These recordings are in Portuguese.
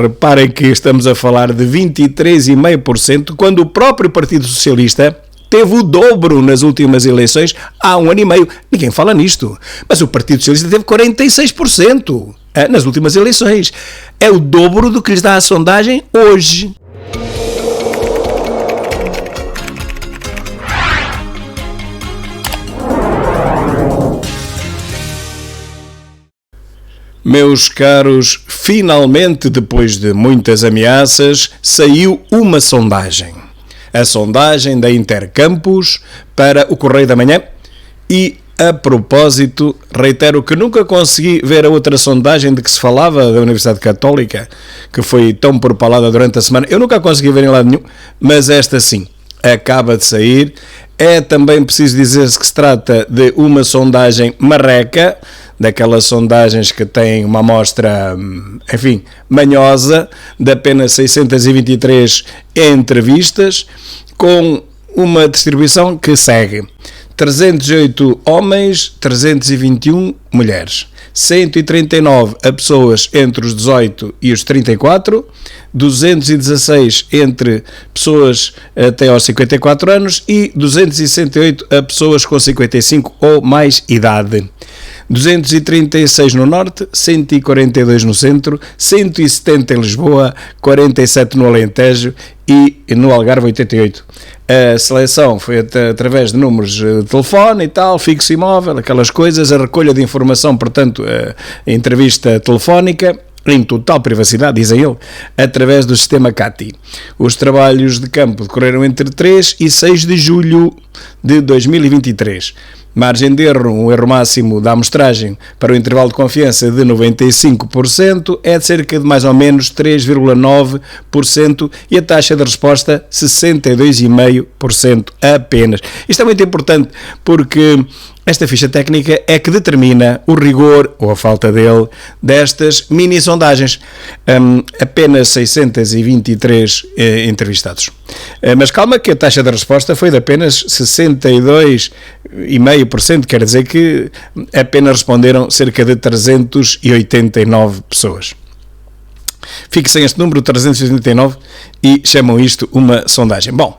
Reparem que estamos a falar de 23,5%, quando o próprio Partido Socialista teve o dobro nas últimas eleições há 1 ano e meio. Ninguém fala nisto. Mas o Partido Socialista teve 46% nas últimas eleições. É o dobro do que lhes dá a sondagem hoje. Meus caros, finalmente, depois de muitas ameaças, saiu uma sondagem. A sondagem da Intercampus para o Correio da Manhã. E, a propósito, reitero que nunca consegui ver a outra sondagem de que se falava da Universidade Católica, que foi tão propalada durante a semana. Eu nunca consegui ver em lado nenhum, mas esta sim, acaba de sair. É também preciso dizer-se que se trata de uma sondagem marreca, daquelas sondagens que têm uma amostra, enfim, manhosa, de apenas 623 entrevistas, com uma distribuição que segue: 308 homens, 321 mulheres, 139 a pessoas entre os 18 e os 34, 216 entre pessoas até aos 54 anos e 268 a pessoas com 55 ou mais idade. 236 no Norte, 142 no Centro, 170 em Lisboa, 47 no Alentejo e no Algarve 88. A seleção foi através de números de telefone e tal, fixo e móvel, aquelas coisas, a recolha de informação, portanto, a entrevista telefónica, em total privacidade, dizem ele, através do sistema CATI. Os trabalhos de campo decorreram entre 3 e 6 de julho de 2023. Margem de erro, um erro máximo da amostragem para o intervalo de confiança de 95% é de cerca de mais ou menos 3,9% e a taxa de resposta 62,5% apenas. Isto é muito importante porque esta ficha técnica é que determina o rigor, ou a falta dele, destas mini-sondagens. Apenas 623 entrevistados. Mas calma que a taxa de resposta foi de apenas 62,5%, quer dizer que apenas responderam cerca de 389 pessoas. Fixem este número, 389, e chamam isto uma sondagem. Bom,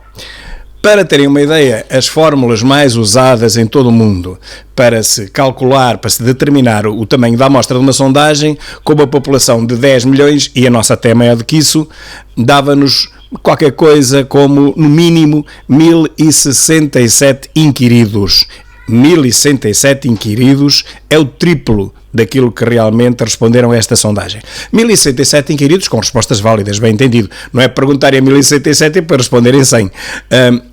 para terem uma ideia, as fórmulas mais usadas em todo o mundo para se calcular, para se determinar o tamanho da amostra de uma sondagem, com uma população de 10 milhões, e a nossa até maior do que isso, dava-nos qualquer coisa como, no mínimo, 1067 inquiridos. 1067 inquiridos é o triplo daquilo que realmente responderam a esta sondagem. 1067 inquiridos com respostas válidas, bem entendido. Não é perguntarem a 1067 para responderem 100.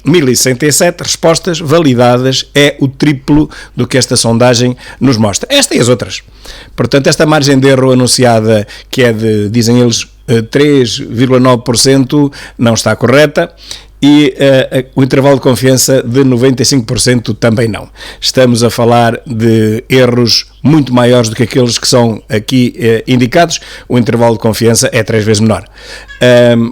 1067 respostas validadas é o triplo do que esta sondagem nos mostra. Esta e as outras. Portanto, esta margem de erro anunciada, que é de, dizem eles, 3,9%, não está correta. E o intervalo de confiança de 95% também não. Estamos a falar de erros muito maiores do que aqueles que são aqui indicados. O intervalo de confiança é 3 vezes menor.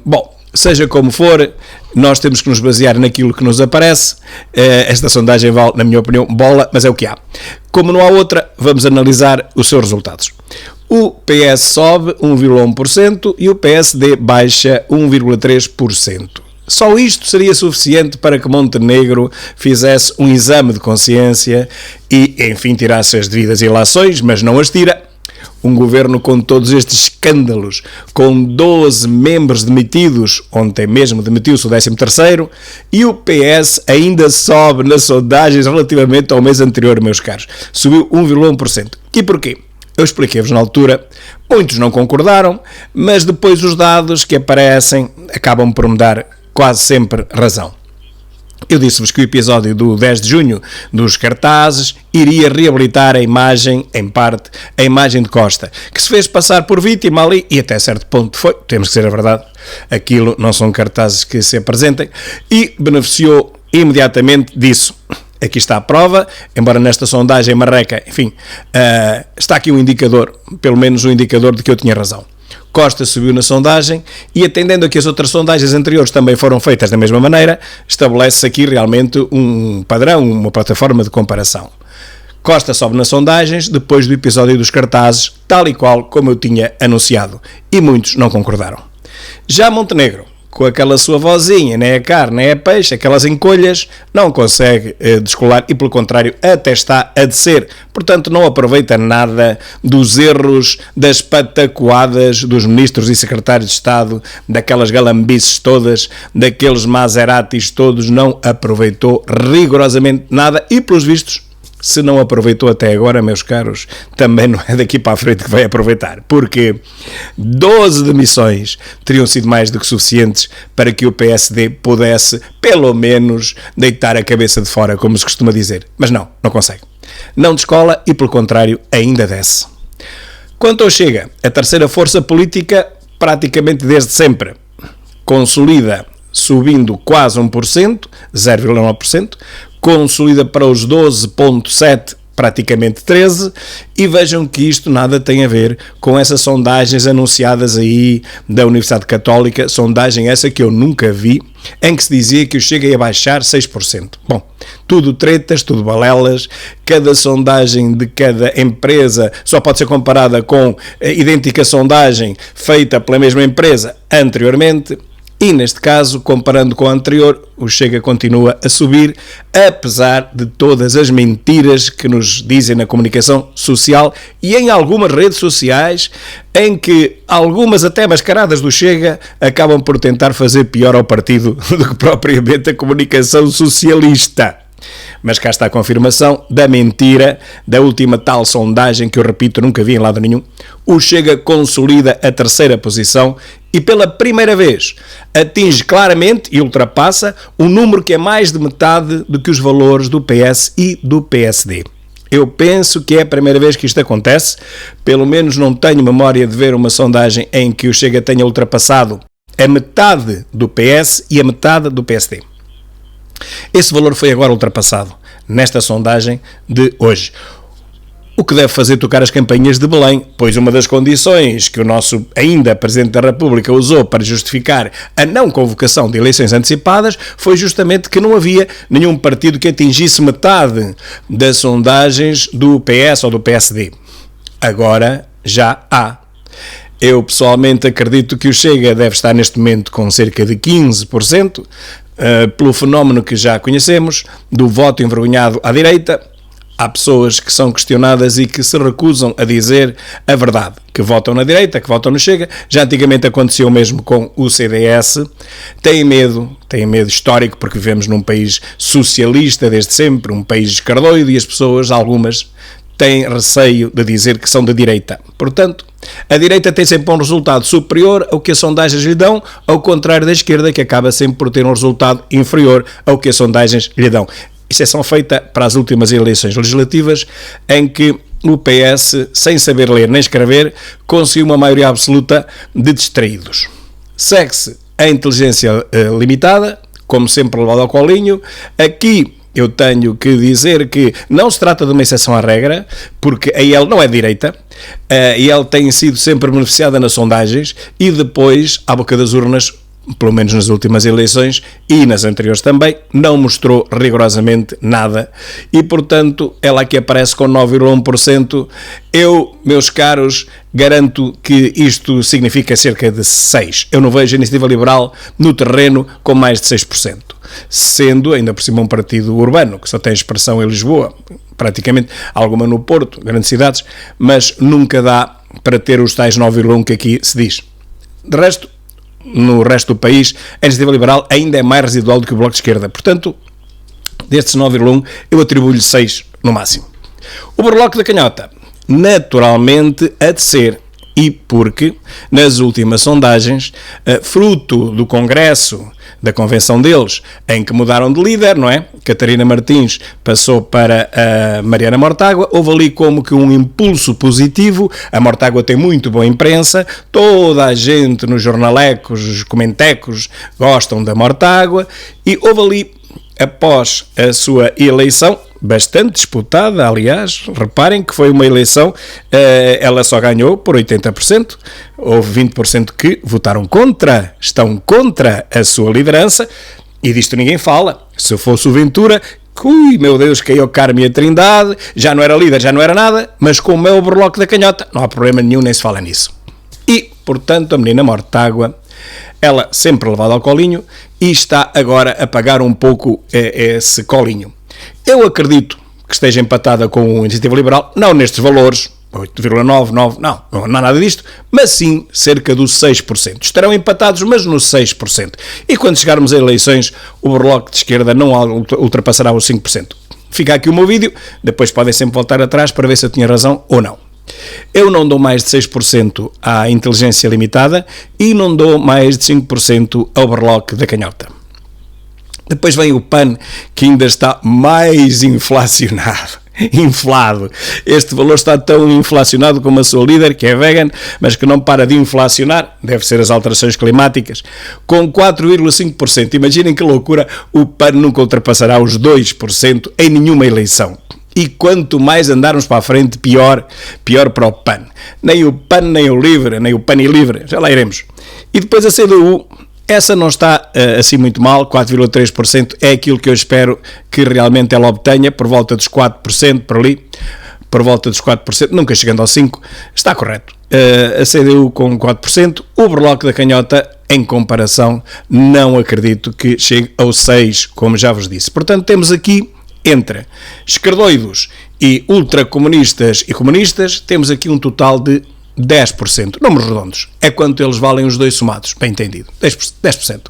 Bom, seja como for, nós temos que nos basear naquilo que nos aparece. Esta sondagem vale, na minha opinião, bola, mas é o que há. Como não há outra, vamos analisar os seus resultados. O PS sobe 1,1% e o PSD baixa 1,3%. Só isto seria suficiente para que Montenegro fizesse um exame de consciência e, enfim, tirasse as devidas ilações, mas não as tira. Um governo com todos estes escândalos, com 12 membros demitidos, ontem mesmo demitiu-se o 13º, e o PS ainda sobe nas sondagens relativamente ao mês anterior, meus caros. Subiu 1,1%. E porquê? Eu expliquei-vos na altura, muitos não concordaram, mas depois os dados que aparecem acabam por me dar quase sempre razão. Eu disse-vos que o episódio do 10 de junho dos cartazes iria reabilitar a imagem, em parte, a imagem de Costa, que se fez passar por vítima ali, e até certo ponto foi, temos que ser a verdade, aquilo não são cartazes que se apresentem, e beneficiou imediatamente disso. Aqui está a prova, embora nesta sondagem marreca, enfim, está aqui um indicador, pelo menos um indicador de que eu tinha razão. Costa subiu na sondagem e, atendendo a que as outras sondagens anteriores também foram feitas da mesma maneira, estabelece-se aqui realmente um padrão, uma plataforma de comparação. Costa sobe nas sondagens depois do episódio dos cartazes, tal e qual como eu tinha anunciado, e muitos não concordaram. Já Montenegro, com aquela sua vozinha, nem é carne, nem é peixe, aquelas encolhas, não consegue descolar e, pelo contrário, até está a descer. Portanto, não aproveita nada dos erros, das patacoadas dos ministros e secretários de Estado, daquelas galambices todas, daqueles Maseratis todos, não aproveitou rigorosamente nada e, pelos vistos, se não aproveitou até agora, meus caros, também não é daqui para a frente que vai aproveitar, porque 12 demissões teriam sido mais do que suficientes para que o PSD pudesse, pelo menos, deitar a cabeça de fora, como se costuma dizer. Mas não consegue. Não descola e, pelo contrário, ainda desce. Quanto ao Chega, a terceira força política, praticamente desde sempre, consolida subindo quase 1%, 0,9%, consolida para os 12,7%, praticamente 13%, e vejam que isto nada tem a ver com essas sondagens anunciadas aí da Universidade Católica, sondagem essa que eu nunca vi, em que se dizia que o Chega ia baixar 6%. Bom, tudo tretas, tudo balelas, cada sondagem de cada empresa só pode ser comparada com a idêntica sondagem feita pela mesma empresa anteriormente. E, neste caso, comparando com o anterior, o Chega continua a subir, apesar de todas as mentiras que nos dizem na comunicação social e em algumas redes sociais, em que algumas até mascaradas do Chega acabam por tentar fazer pior ao partido do que propriamente a comunicação socialista. Mas cá está a confirmação da mentira da última tal sondagem que eu repito, nunca vi em lado nenhum. O Chega consolida a terceira posição e pela primeira vez atinge claramente e ultrapassa um número que é mais de metade do que os valores do PS e do PSD. Eu penso que é a primeira vez que isto acontece, pelo menos não tenho memória de ver uma sondagem em que o Chega tenha ultrapassado a metade do PS e a metade do PSD. Esse valor foi agora ultrapassado nesta sondagem de hoje. O que deve fazer tocar as campainhas de Belém, pois uma das condições que o nosso ainda Presidente da República usou para justificar a não convocação de eleições antecipadas foi justamente que não havia nenhum partido que atingisse metade das sondagens do PS ou do PSD. Agora já há. Eu pessoalmente acredito que o Chega deve estar neste momento com cerca de 15%, pelo fenómeno que já conhecemos, do voto envergonhado à direita. Há pessoas que são questionadas e que se recusam a dizer a verdade, que votam na direita, que votam no Chega. Já antigamente aconteceu mesmo com o CDS. Têm medo histórico, porque vivemos num país socialista desde sempre, um país escardoido, e as pessoas, algumas, têm receio de dizer que são da direita. Portanto, a direita tem sempre um resultado superior ao que as sondagens lhe dão, ao contrário da esquerda, que acaba sempre por ter um resultado inferior ao que as sondagens lhe dão. Exceção feita para as últimas eleições legislativas, em que o PS, sem saber ler nem escrever, conseguiu uma maioria absoluta de distraídos. Segue-se a inteligência limitada, como sempre levado ao colinho. Aqui eu tenho que dizer que não se trata de uma exceção à regra, porque a IEL não é direita, a IEL tem sido sempre beneficiada nas sondagens e depois, à boca das urnas, pelo menos nas últimas eleições e nas anteriores também, não mostrou rigorosamente nada e, portanto, ela aqui aparece com 9,1%. Eu, meus caros, garanto que isto significa cerca de 6%. Eu não vejo a Iniciativa Liberal no terreno com mais de 6%, sendo ainda por cima um partido urbano, que só tem expressão em Lisboa, praticamente, alguma no Porto, grandes cidades, mas nunca dá para ter os tais 9,1% que aqui se diz. De resto, no resto do país, a Iniciativa Liberal ainda é mais residual do que o Bloco de Esquerda. Portanto, destes 9,1, eu atribuo-lhe 6 no máximo. O Bloco da Canhota, naturalmente, a descer. E porque, nas últimas sondagens, fruto do Congresso, da convenção deles, em que mudaram de líder, não é? Catarina Martins passou para a Mariana Mortágua, houve ali como que um impulso positivo. A Mortágua tem muito boa imprensa, toda a gente nos jornalecos, os comentecos, gostam da Mortágua, e houve ali, após a sua eleição, bastante disputada, aliás, reparem que foi uma eleição, ela só ganhou por 80%, houve 20% que votaram contra, estão contra a sua liderança, e disto ninguém fala. Se fosse o Ventura, Ui, meu Deus, caiu Carme a Trindade, já não era líder, já não era nada, mas como é o Overlock da canhota, não há problema nenhum, nem se fala nisso. E, portanto, a menina morte de água, ela sempre levada ao colinho e está agora a pagar um pouco esse colinho. Eu acredito que esteja empatada com o Iniciativa Liberal, não nestes valores, 8,99, não há nada disto, mas sim cerca dos 6%. Estarão empatados, mas nos 6%. E quando chegarmos a eleições, o Overlock de esquerda não ultrapassará os 5%. Fica aqui o meu vídeo, depois podem sempre voltar atrás para ver se eu tinha razão ou não. Eu não dou mais de 6% à inteligência limitada e não dou mais de 5% ao Overlock da canhota. Depois vem o PAN, que ainda está mais inflado. Este valor está tão inflacionado como a sua líder, que é vegan, mas que não para de inflacionar, deve ser as alterações climáticas, com 4,5%. Imaginem que loucura, o PAN nunca ultrapassará os 2% em nenhuma eleição. E quanto mais andarmos para a frente, pior para o PAN. Nem o PAN, nem o LIVRE, nem o PAN e LIVRE, já lá iremos. E depois a CDU, essa não está assim muito mal, 4,3%, é aquilo que eu espero que realmente ela obtenha, por volta dos 4%, por ali, por volta dos 4%, nunca chegando aos 5%, está correto. A CDU com 4%, o Overlock da canhota, em comparação, não acredito que chegue aos 6%, como já vos disse. Portanto, temos aqui, entre esquerdoidos e ultracomunistas e comunistas, temos aqui um total de 10%, números redondos, é quanto eles valem os dois somados, bem entendido, 10%.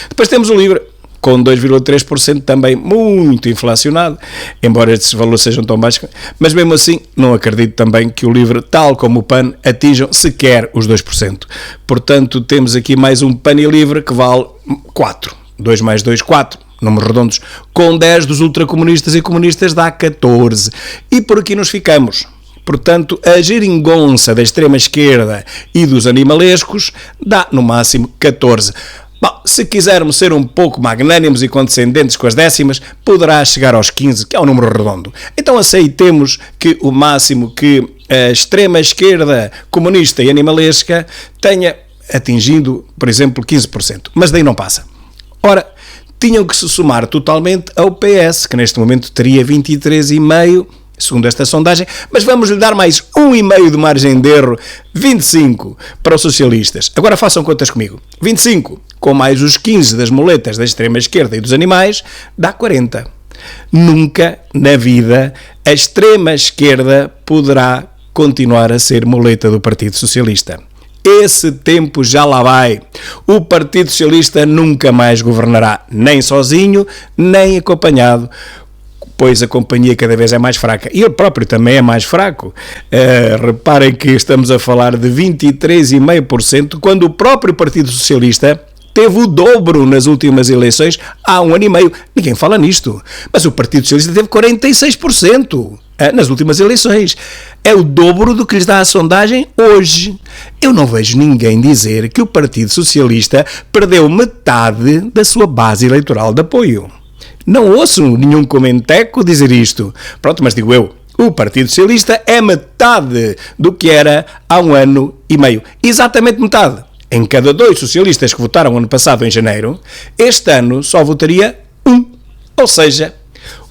Depois temos o LIVRE, com 2,3%, também muito inflacionado, embora estes valores sejam tão baixos, mas mesmo assim não acredito também que o LIVRE, tal como o PAN, atinjam sequer os 2%. Portanto, temos aqui mais um PAN e LIVRE que vale 4, 2 mais 2, 4. Números redondos, com 10 dos ultracomunistas e comunistas dá 14. E por aqui nos ficamos. Portanto, a geringonça da extrema-esquerda e dos animalescos dá, no máximo, 14. Bom, se quisermos ser um pouco magnânimos e condescendentes com as décimas, poderá chegar aos 15, que é um número redondo. Então aceitemos que o máximo que a extrema-esquerda comunista e animalesca tenha atingido, por exemplo, 15%. Mas daí não passa. Ora, tinham que se somar totalmente ao PS, que neste momento teria 23,5%, segundo esta sondagem, mas vamos lhe dar mais 1,5% de margem de erro, 25% para os socialistas. Agora façam contas comigo. 25% com mais os 15% das muletas da extrema-esquerda e dos animais, dá 40%. Nunca na vida a extrema-esquerda poderá continuar a ser muleta do Partido Socialista. Esse tempo já lá vai. O Partido Socialista nunca mais governará, nem sozinho, nem acompanhado, pois a companhia cada vez é mais fraca. E ele próprio também é mais fraco. Reparem que estamos a falar de 23,5%, quando o próprio Partido Socialista teve o dobro nas últimas eleições há 1 ano e meio. Ninguém fala nisto. Mas o Partido Socialista teve 46%. Nas últimas eleições. É o dobro do que lhes dá a sondagem hoje. Eu não vejo ninguém dizer que o Partido Socialista perdeu metade da sua base eleitoral de apoio. Não ouço nenhum comenteco dizer isto. Pronto, mas digo eu, o Partido Socialista é metade do que era há 1 ano e meio. Exatamente metade. Em cada 2 socialistas que votaram ano passado em janeiro, este ano só votaria 1. Ou seja,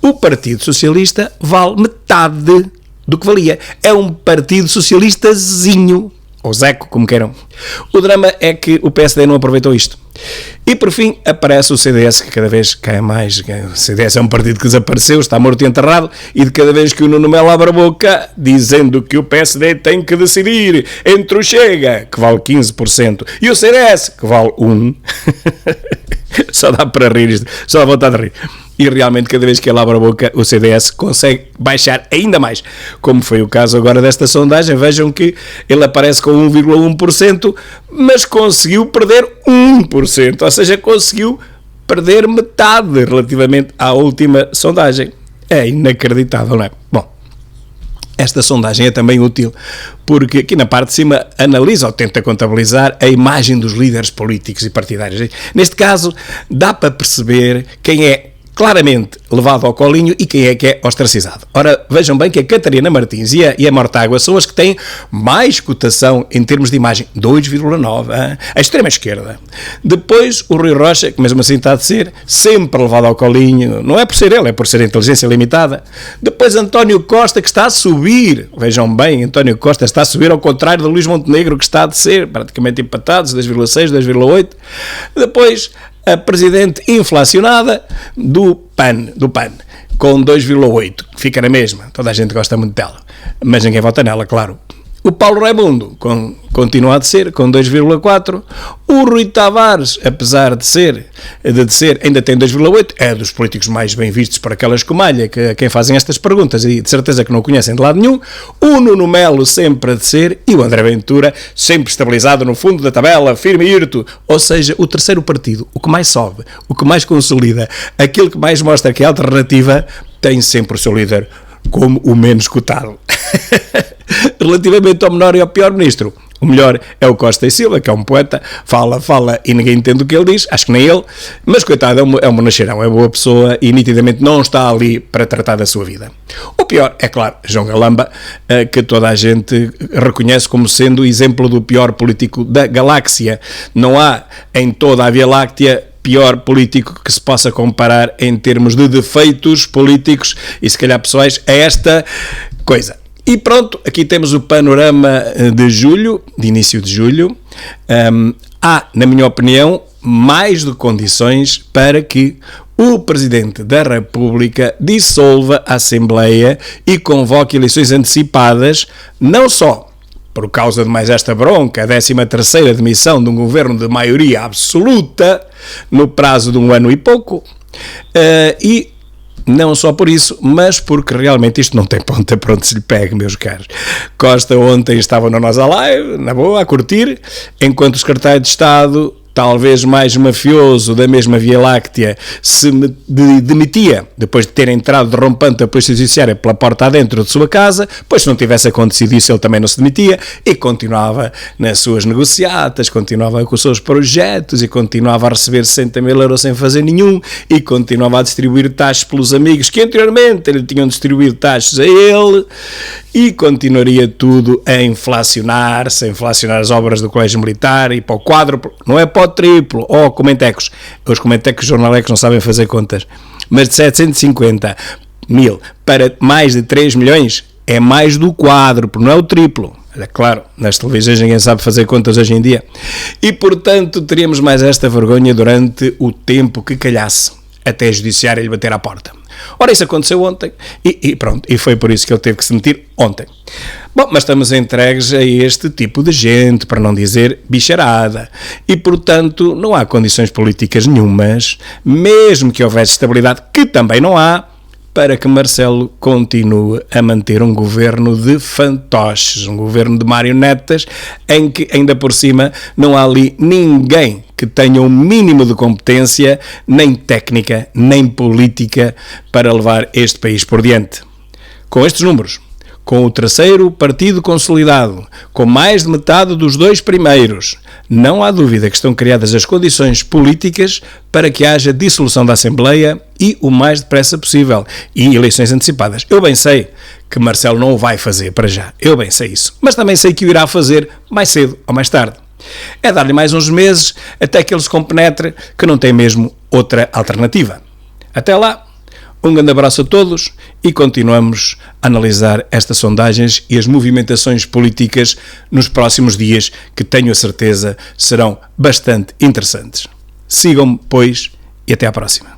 o Partido Socialista vale metade do que valia. É um Partido Socialistazinho, ou Zeco, como queiram. O drama é que o PSD não aproveitou isto. E por fim aparece o CDS, que cada vez cai mais. O CDS é um partido que desapareceu, está morto e enterrado, e de cada vez que o Nuno Melo abre a boca dizendo que o PSD tem que decidir entre o Chega, que vale 15%, e o CDS, que vale 1%, só dá para rir isto, só dá vontade de rir. E realmente cada vez que ele abre a boca o CDS consegue baixar ainda mais, como foi o caso agora desta sondagem. Vejam que ele aparece com 1,1%, mas conseguiu perder 1%, ou seja, conseguiu perder metade relativamente à última sondagem. É inacreditável, não é? Bom, esta sondagem é também útil porque aqui na parte de cima analisa ou tenta contabilizar a imagem dos líderes políticos e partidários. Neste caso, dá para perceber quem é claramente levado ao colinho e quem é que é ostracizado. Ora, vejam bem que a Catarina Martins e a Mortágua são as que têm mais cotação em termos de imagem, 2,9, a extrema-esquerda. Depois, o Rui Rocha, que mesmo assim está a ser sempre levado ao colinho, não é por ser ele, é por ser a inteligência limitada. Depois, António Costa, que está a subir, vejam bem, António Costa está a subir ao contrário de Luís Montenegro, que está a descer, praticamente empatados, 2,6, 2,8. Depois, a presidente inflacionada do PAN, com 2,8, que fica na mesma, toda a gente gosta muito dela, mas ninguém vota nela, claro. O Paulo Raimundo continua a descer, com 2,4. O Rui Tavares, apesar de descer, ainda tem 2,8. É dos políticos mais bem vistos por aquela escumalha a quem fazem estas perguntas e de certeza que não conhecem de lado nenhum. O Nuno Melo sempre a descer e o André Ventura sempre estabilizado no fundo da tabela, firme e hirto. Ou seja, o terceiro partido, o que mais sobe, o que mais consolida, aquilo que mais mostra que é alternativa, tem sempre o seu líder como o menos cotado. Relativamente ao menor e ao pior ministro, o melhor é o Costa e Silva, que é um poeta, fala e ninguém entende o que ele diz, acho que nem ele, mas coitado, é um bonacheirão, é boa pessoa e nitidamente não está ali para tratar da sua vida. O pior é, claro, João Galamba, que toda a gente reconhece como sendo o exemplo do pior político da galáxia. Não há em toda a Via Láctea pior político que se possa comparar em termos de defeitos políticos e se calhar pessoais a esta coisa. E pronto, aqui temos o panorama de julho, de início de julho. Há, na minha opinião, mais de condições para que o Presidente da República dissolva a Assembleia e convoque eleições antecipadas, não só por causa de mais esta bronca, a 13ª demissão de um governo de maioria absoluta no prazo de 1 ano e pouco, e não só por isso, mas porque realmente isto não tem ponta para onde se lhe pegue, meus caros. Costa ontem estava no Nós Alive, na boa, a curtir, enquanto o secretário de Estado, talvez mais mafioso da mesma Via Láctea, se demitia depois de ter entrado de rompante a Polícia Judiciária pela porta adentro de sua casa, pois se não tivesse acontecido isso ele também não se demitia e continuava nas suas negociatas, continuava com os seus projetos e continuava a receber 60 mil euros sem fazer nenhum e continuava a distribuir taxas pelos amigos que anteriormente lhe tinham distribuído taxas a ele e continuaria tudo a inflacionar-se, a inflacionar as obras do Colégio Militar e para o quádruplo, não é para o triplo, comentecos, os comentecos jornalecos não sabem fazer contas, mas de 750 mil para mais de 3 milhões é mais do quádruplo, não é o triplo. É claro, nas televisões ninguém sabe fazer contas hoje em dia e portanto teríamos mais esta vergonha durante o tempo que calhasse até a judiciária lhe bater à porta. Ora, isso aconteceu ontem e pronto, e foi por isso que ele teve que se demitir ontem. Bom, mas estamos entregues a este tipo de gente, para não dizer bicharada, e portanto não há condições políticas nenhumas, mesmo que houvesse estabilidade, que também não há, para que Marcelo continue a manter um governo de fantoches, um governo de marionetas, em que ainda por cima não há ali ninguém que tenha um mínimo de competência, nem técnica, nem política, para levar este país por diante. Com estes números, com o terceiro partido consolidado, com mais de metade dos 2 primeiros, não há dúvida que estão criadas as condições políticas para que haja dissolução da Assembleia e o mais depressa possível, e eleições antecipadas. Eu bem sei que Marcelo não o vai fazer para já, eu bem sei isso, mas também sei que o irá fazer mais cedo ou mais tarde. É dar-lhe mais uns meses até que ele se compenetre que não tem mesmo outra alternativa. Até lá, um grande abraço a todos e continuamos a analisar estas sondagens e as movimentações políticas nos próximos dias, que tenho a certeza serão bastante interessantes. Sigam-me, pois, e até à próxima.